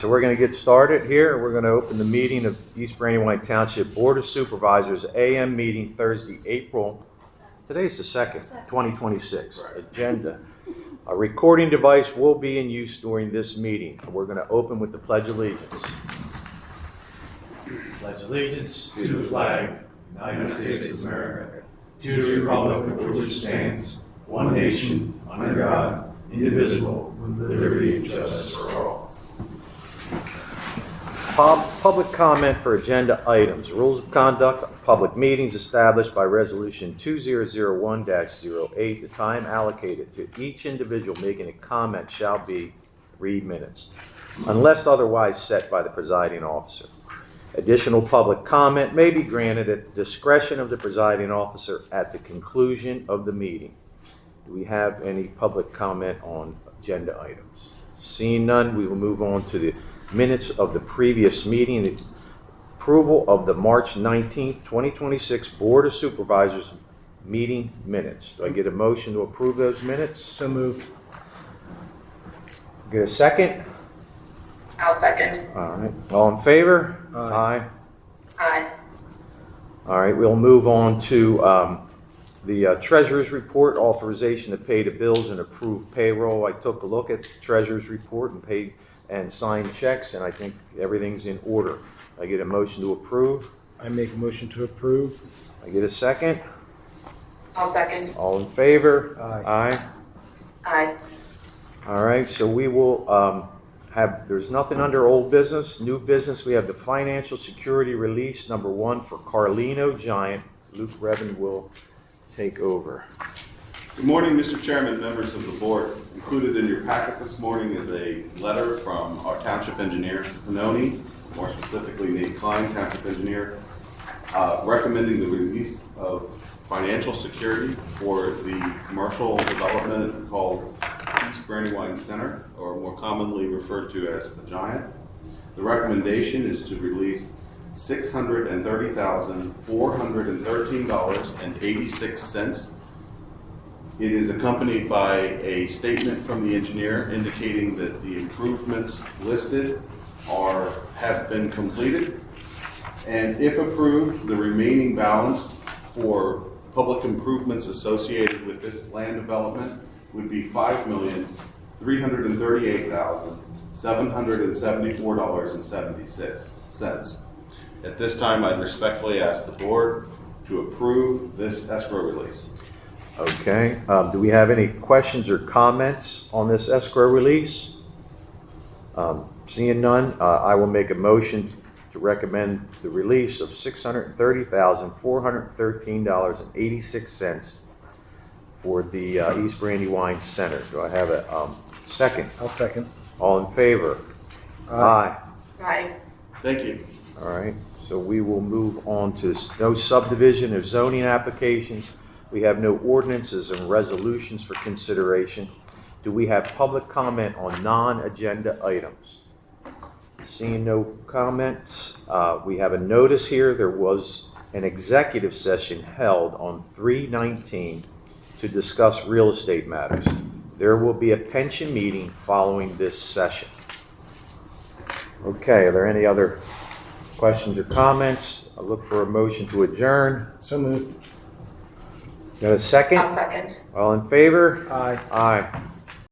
So we're going to get started here. We're going to open the meeting of East Brandywine Township Board of Supervisors AM meeting Thursday, today's the 2nd, 2026. Agenda. A recording device will be in use during this meeting. We're going to open with the Pledge of Allegiance. Pledge allegiance to the flag, United States of America, to the republic for which it stands, one nation, under God, indivisible, with liberty and justice for all. Public comment for agenda items. Rules of conduct of public meetings established by Resolution 2001-08. The time allocated to each individual making a comment shall be 3 minutes, unless otherwise set by the presiding officer. Additional public comment may be granted at the discretion of the presiding officer at the conclusion of the meeting. Do we have any public comment on agenda items? Seeing none, we will move on to the minutes of the previous meeting. The approval of the March 19th, 2026 Board of Supervisors meeting minutes. Do I get a motion to approve those minutes? So moved. Get a second? I'll second. All right. All in favor? Aye. Aye. All right. We'll move on to the Treasurer's Report, authorization to pay the bills and approve payroll. I took a look at the Treasurer's Report and paid and signed checks, and I think everything's in order. I get a motion to approve. I make a motion to approve. I get a second. I'll second. All in favor? Aye. Aye. All right, so we will there's nothing under old business. New business, we have the financial security release number 1 for Carlino Giant. Luke Revin will take over. Good morning, Mr. Chairman, members of the board. Included in your packet this morning is a letter from our township engineer, Pannoni, more specifically Nate Klein, township engineer, recommending the release of financial security for the commercial development called East Brandywine Center, or more commonly referred to as the Giant. The recommendation is to release $630,413.86. It is accompanied by a statement from the engineer indicating that the improvements listed have been completed. And if approved, the remaining balance for public improvements associated with this land development would be $5,338,774.76. At this time, I'd respectfully ask the board to approve this escrow release. Okay, do we have any questions or comments on this escrow release? Seeing none, I will make a motion to recommend the release of $630,413.86 for the East Brandywine Center. Do I have a second? I'll second. All in favor? Aye. Aye. Thank you. All right, so we will move on to no subdivision of zoning applications. We have no ordinances and resolutions for consideration. Do we have public comment on non-agenda items? Seeing no comments, we have a notice here. There was an executive session held on 3/19 to discuss real estate matters. There will be a pension meeting following this session. Okay, are there any other questions or comments? I'll look for a motion to adjourn. So moved. Got a second? I'll second. All in favor? Aye. Aye.